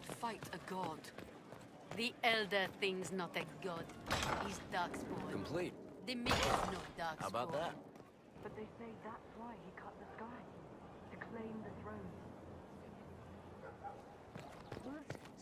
don't fight a god. The Elder Thing's not a god. He's darkspawn. Complete. The Mimics no darkspawn. How about that? But they say that's why he cut the sky. To claim the throne.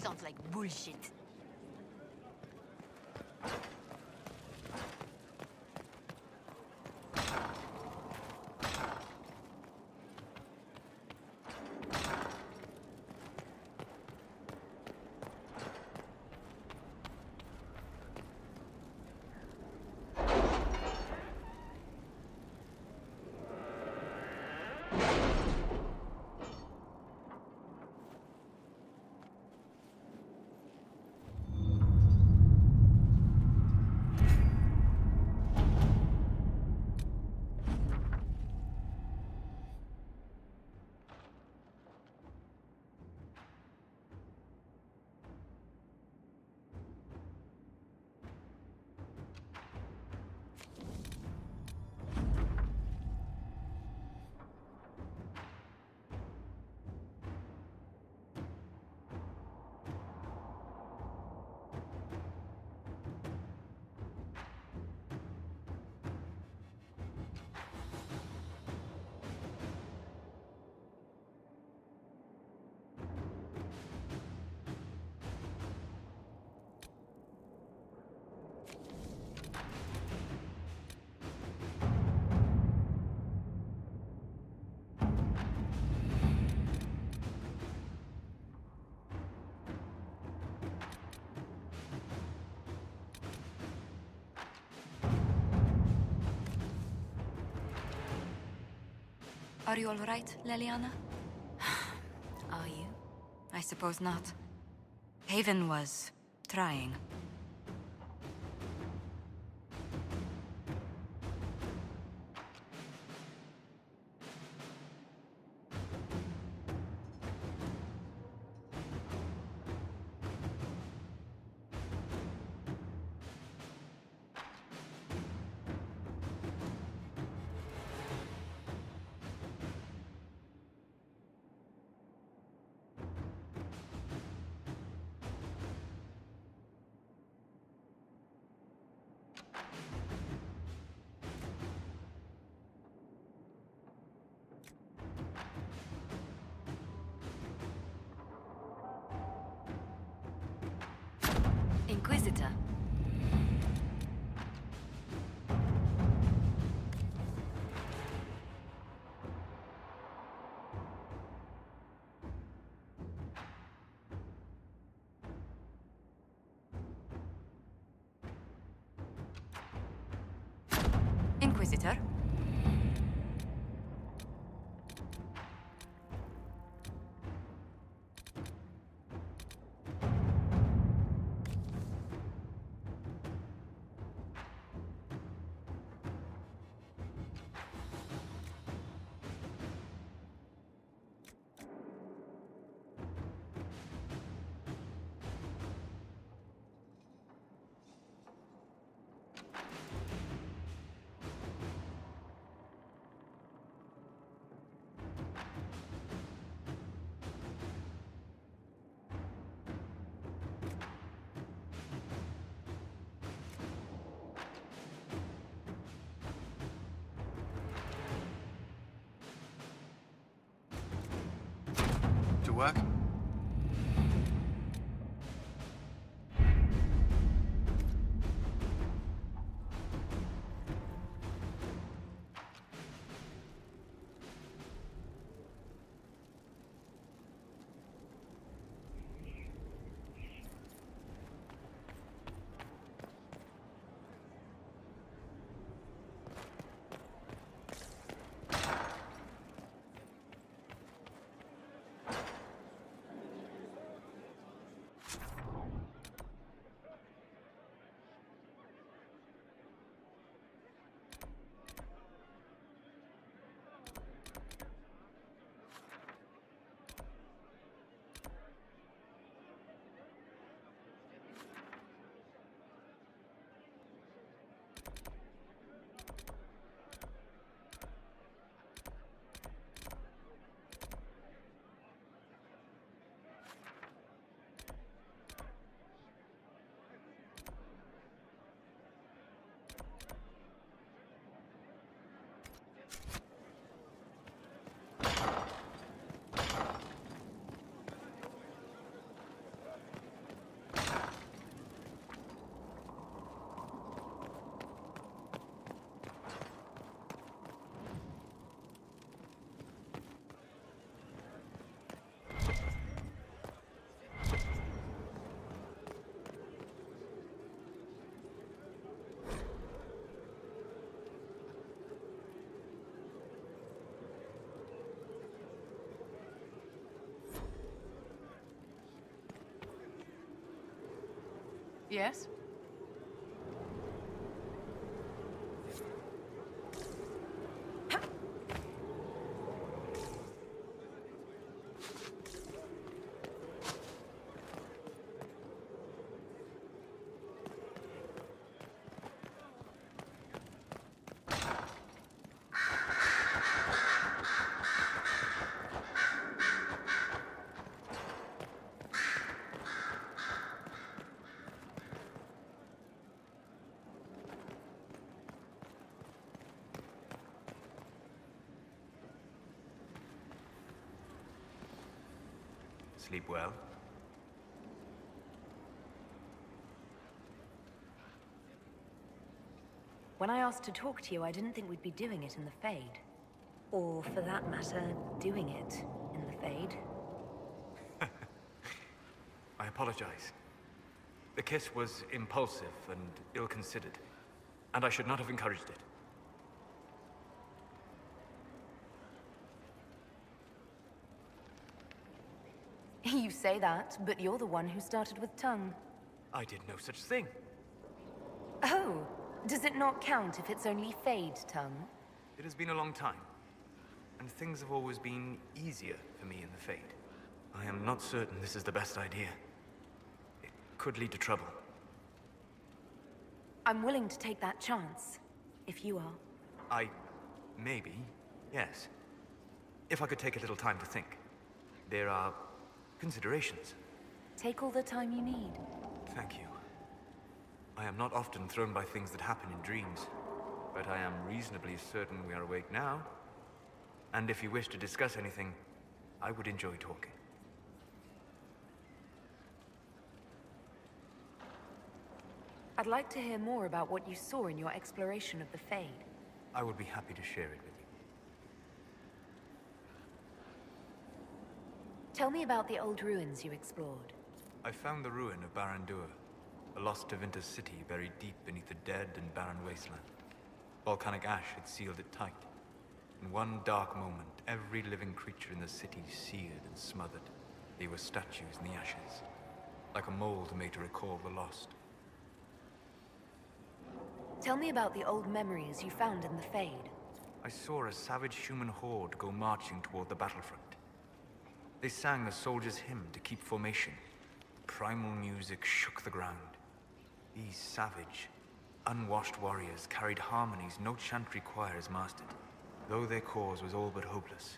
Sounds like bullshit. Are you all right, Leliana? Are you? I suppose not. Haven was trying. Inquisitor. Inquisitor. To work? Yes? Sleep well? When I asked to talk to you, I didn't think we'd be doing it in the Fade. Or, for that matter, doing it in the Fade. I apologize. The kiss was impulsive and ill-considered, and I should not have encouraged it. You say that, but you're the one who started with tongue. I did no such thing. Oh, does it not count if it's only Fade tongue? It has been a long time, and things have always been easier for me in the Fade. I am not certain this is the best idea. It could lead to trouble. I'm willing to take that chance, if you are. Maybe, yes. If I could take a little time to think. There are considerations. Take all the time you need. Thank you. I am not often thrown by things that happen in dreams, but I am reasonably certain we are awake now. And if you wish to discuss anything, I would enjoy talking. I'd like to hear more about what you saw in your exploration of the Fade. I would be happy to share it with you. Tell me about the old ruins you explored. I found the ruin of Barandur, a lost Tevinter city buried deep beneath a dead and barren wasteland. Volcanic ash had sealed it tight. In one dark moment, every living creature in the city seared and smothered. They were statues in the ashes, like a mold made to recall the lost. Tell me about the old memories you found in the Fade. I saw a savage human horde go marching toward the battlefront. They sang a soldier's hymn to keep formation. Primal music shook the ground. These savage, unwashed warriors carried harmonies no chantry choirs mastered, though their cause was all but hopeless.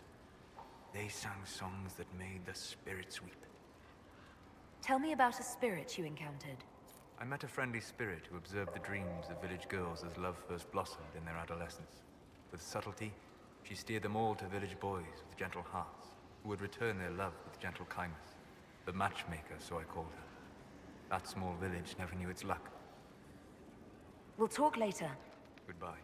They sang songs that made the spirits weep. Tell me about a spirit you encountered. I met a friendly spirit who observed the dreams of village girls as love first blossomed in their adolescence. With subtlety, she steered them all to village boys with gentle hearts, who would return their love with gentle kindness. The matchmaker, so I called her. That small village never knew its luck. We'll talk later. Goodbye.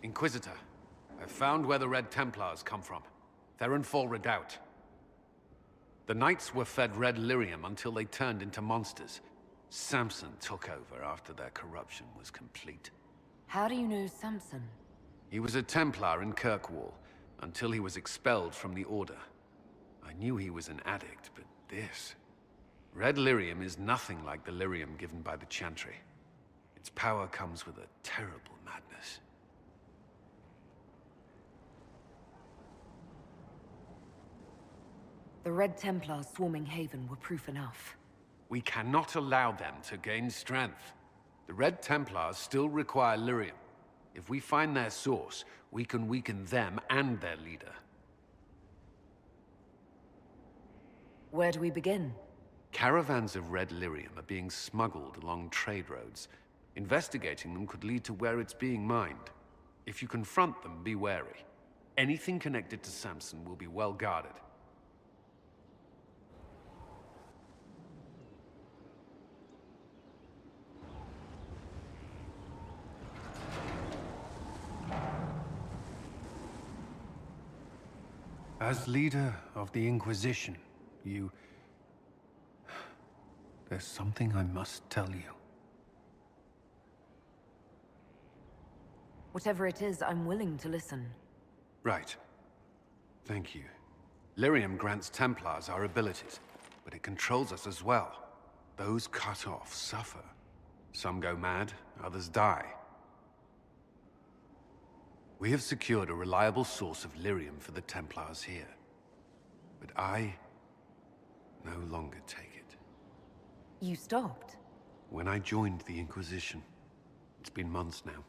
Inquisitor, I've found where the Red Templars come from. Therenfall Redoubt. The Knights were fed red lyrium until they turned into monsters. Samson took over after their corruption was complete. How do you know Samson? He was a Templar in Kirkwall, until he was expelled from the Order. I knew he was an addict, but this... Red lyrium is nothing like the lyrium given by the Chantry. Its power comes with a terrible madness. The Red Templars swarming Haven were proof enough. We cannot allow them to gain strength. The Red Templars still require lyrium. If we find their source, we can weaken them and their leader. Where do we begin? Caravans of red lyrium are being smuggled along trade roads. Investigating them could lead to where it's being mined. If you confront them, be wary. Anything connected to Samson will be well guarded. As leader of the Inquisition, there's something I must tell you. Whatever it is, I'm willing to listen. Right. Thank you. Lyrium grants Templars our abilities, but it controls us as well. Those cut off suffer. Some go mad, others die. We have secured a reliable source of lyrium for the Templars here. But I no longer take it. You stopped? When I joined the Inquisition. It's been months now.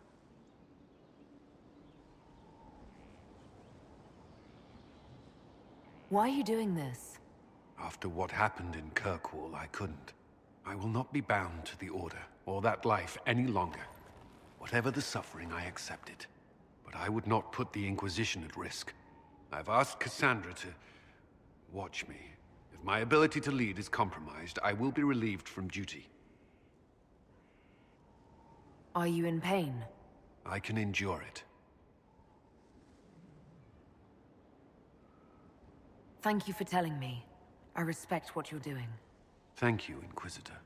Why are you doing this? After what happened in Kirkwall, I couldn't. I will not be bound to the Order, or that life any longer. Whatever the suffering, I accept it. But I would not put the Inquisition at risk. I've asked Cassandra to watch me. If my ability to lead is compromised, I will be relieved from duty. Are you in pain? I can endure it. Thank you for telling me. I respect what you're doing. Thank you, Inquisitor.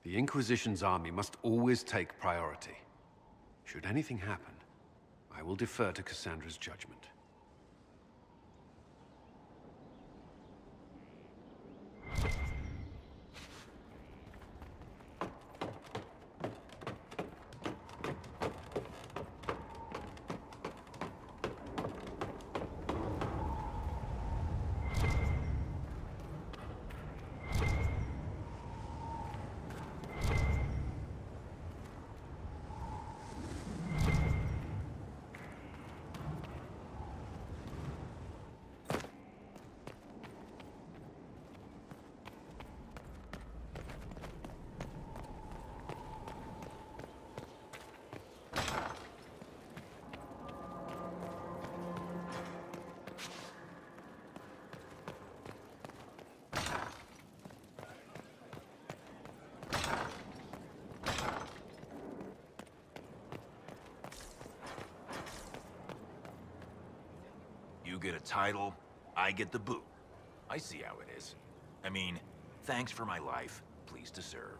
The Inquisition's army must always take priority. Should anything happen, I will defer to Cassandra's judgment. You get a title, I get the boot. I see how it is. I mean, thanks for my life, pleased to serve.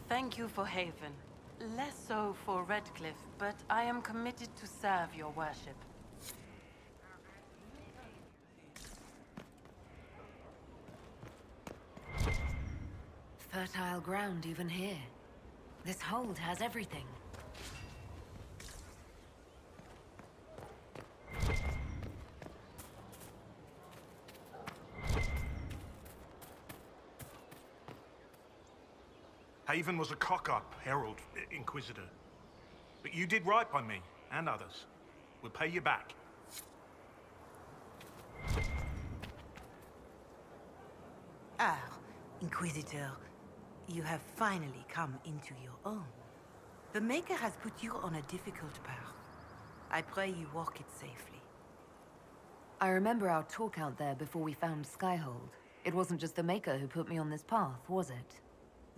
Thank you for Haven. Less so for Redcliffe, but I am committed to serve your worship. Fertile ground even here. This hold has everything. Haven was a cock-up, Herald, Inquisitor. But you did right by me, and others. We'll pay you back. Ah, Inquisitor, you have finally come into your own. The Maker has put you on a difficult path. I pray you walk it safely. I remember our talk out there before we found Skaihold. It wasn't just the Maker who put me on this path, was it?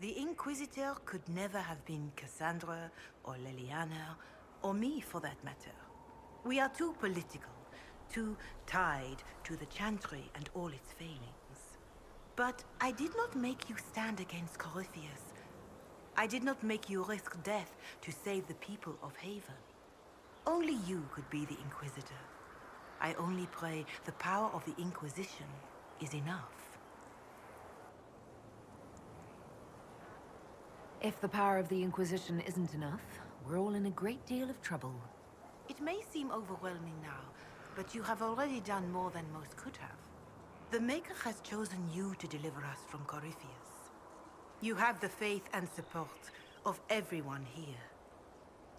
The Inquisitor could never have been Cassandra, or Leliana, or me for that matter. We are too political, too tied to the Chantry and all its failings. But I did not make you stand against Corypheus. I did not make you risk death to save the people of Haven. Only you could be the Inquisitor. I only pray the power of the Inquisition is enough. If the power of the Inquisition isn't enough, we're all in a great deal of trouble. It may seem overwhelming now, but you have already done more than most could have. The Maker has chosen you to deliver us from Corypheus. You have the faith and support of everyone here.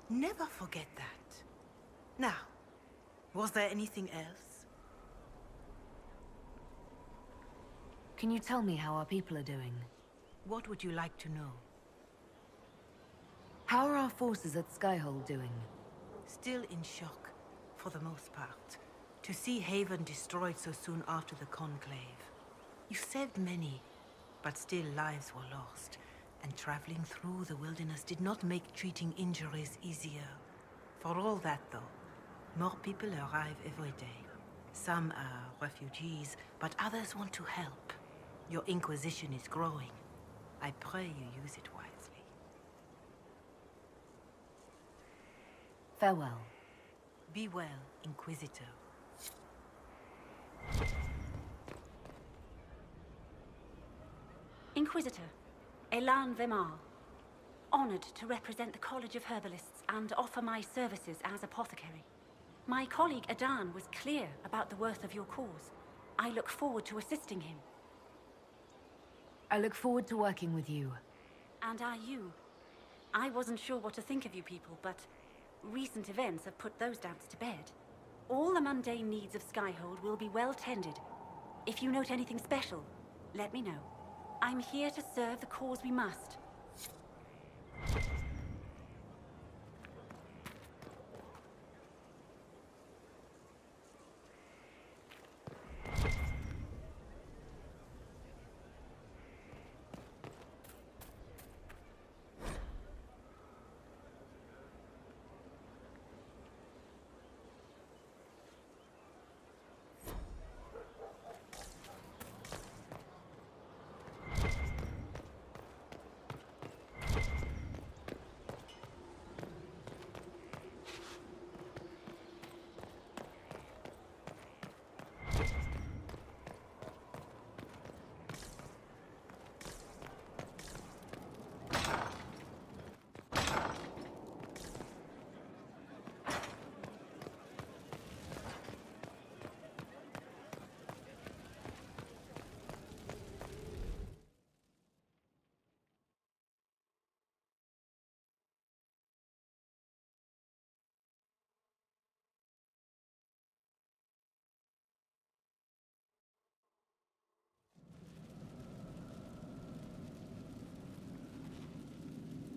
Never forget that. Now, was there anything else? Can you tell me how our people are doing? What would you like to know? How are our forces at Skyhold doing? Still in shock, for the most part. To see Haven destroyed so soon after the Conclave. You saved many, but still lives were lost. And traveling through the wilderness did not make treating injuries easier. For all that, though, more people arrive every day. Some are refugees, but others want to help. Your Inquisition is growing. I pray you use it wisely. Farewell. Be well, Inquisitor. Inquisitor, Elan Vemar. Honored to represent the College of Herbalists and offer my services as apothecary. My colleague Adan was clear about the worth of your cause. I look forward to assisting him. I look forward to working with you. And are you? I wasn't sure what to think of you people, but recent events have put those doubts to bed. All the mundane needs of Skyhold will be well tended. If you note anything special, let me know. I'm here to serve the cause we must.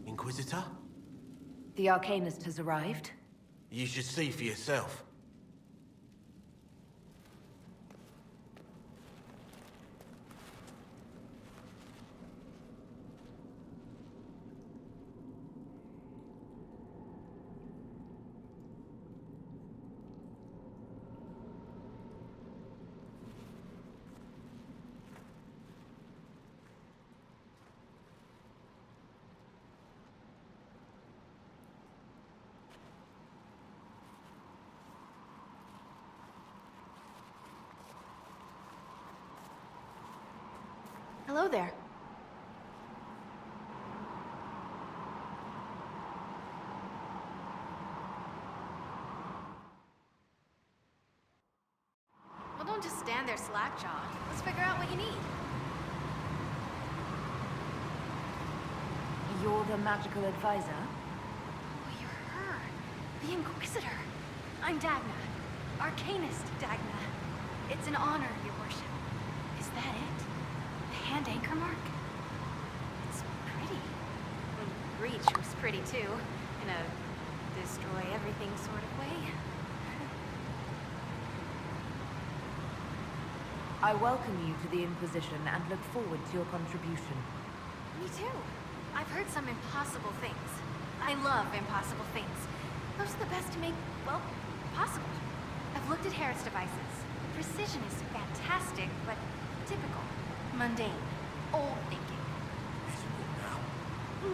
Inquisitor? The Arcanist has arrived. You should see for yourself. Hello there. Well, don't just stand there slack-jawed. Let's figure out what you need. You're the magical advisor? Oh, you're her. The Inquisitor. I'm Dagna. Arcanist Dagna. It's an honor, your worship. Is that it? The hand anchor mark? It's pretty. When Breach was pretty too. In a destroy-everything sort of way. I welcome you to the Inquisition and look forward to your contribution. Me too. I've heard some impossible things. I love impossible things. Those are the best to make, well, possible. I've looked at Harrod's devices. Precision is fantastic, but typical. Mundane. Old thinking.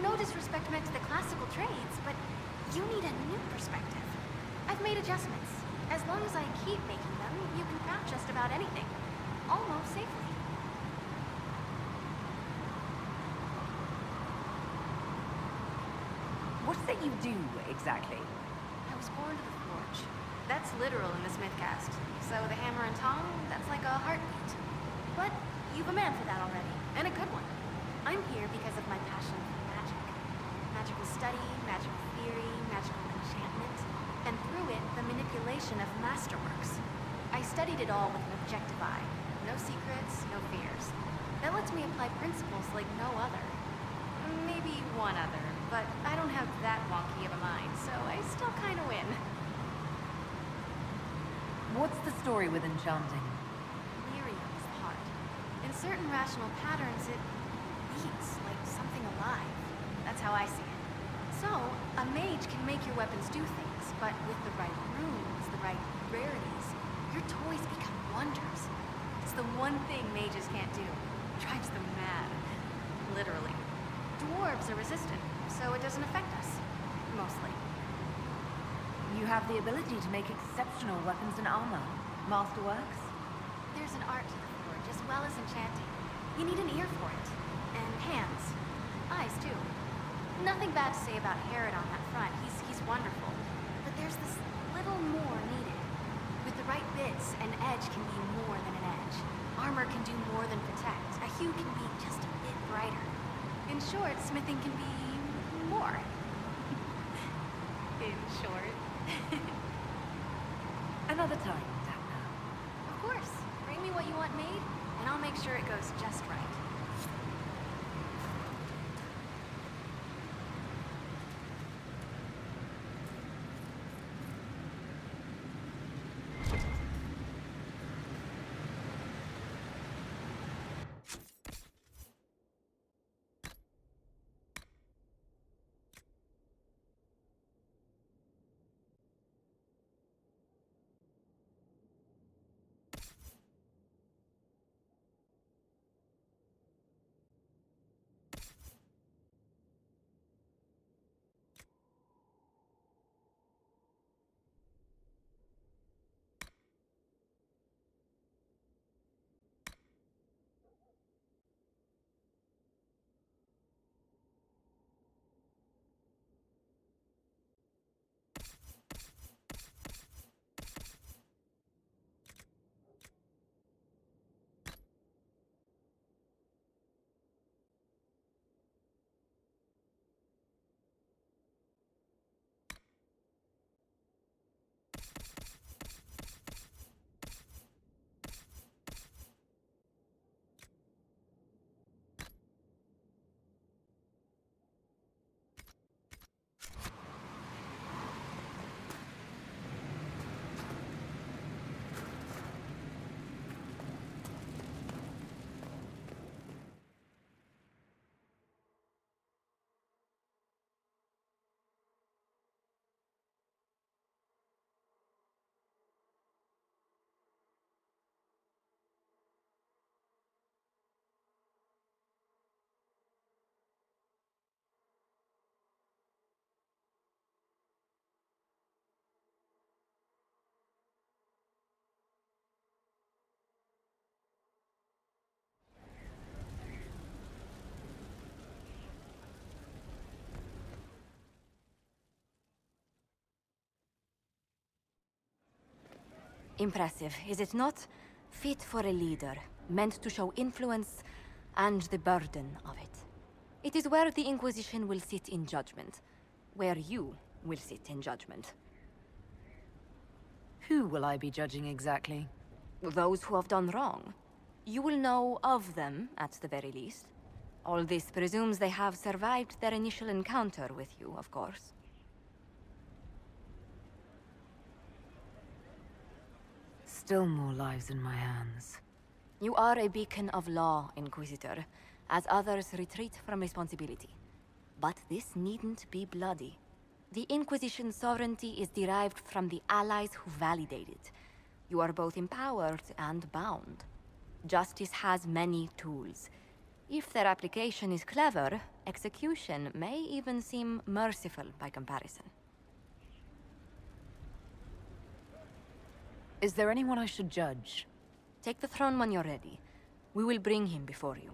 No disrespect meant to the classical trades, but you need a new perspective. I've made adjustments. As long as I keep making them, you can craft just about anything. Almost safely. What is it you do, exactly? I was born to the forge. That's literal in the Smithcast. So the hammer and tong, that's like a heartbeat. But you've a man for that already, and a good one. I'm here because of my passion for magic. Magical study, magical theory, magical enchantment, and through it, the manipulation of masterworks. I studied it all with an objective eye. No secrets, no fears. That lets me apply principles like no other. Maybe one other, but I don't have that wonky of a mind, so I still kind of win. What's the story with enchanting? Miriam's heart. In certain rational patterns, it beats like something alive. That's how I see it. So, a mage can make your weapons do things, but with the right runes, the right rarities, your toys become wonders. It's the one thing mages can't do. Drives them mad. Literally. Dwarves are resistant, so it doesn't affect us. Mostly. You have the ability to make exceptional weapons and armor. Masterworks? There's an art to the forge, as well as enchanting. You need an ear for it. And hands. Eyes, too. Nothing bad to say about Harrod on that front. He's wonderful. But there's this little more needed. With the right bits, an edge can be more than an edge. Armor can do more than protect. A hue can be just a bit brighter. In short, smithing can be more. In short. Another time, Dagna. Of course. Bring me what you want made, and I'll make sure it goes just right. Impressive, is it not? Fit for a leader, meant to show influence and the burden of it. It is where the Inquisition will sit in judgment. Where you will sit in judgment. Who will I be judging exactly? Those who have done wrong. You will know of them, at the very least. All this presumes they have survived their initial encounter with you, of course. Still more lives in my hands. You are a beacon of law, Inquisitor, as others retreat from responsibility. But this needn't be bloody. The Inquisition's sovereignty is derived from the allies who validate it. You are both empowered and bound. Justice has many tools. If their application is clever, execution may even seem merciful by comparison. Is there anyone I should judge? Take the throne when you're ready. We will bring him before you.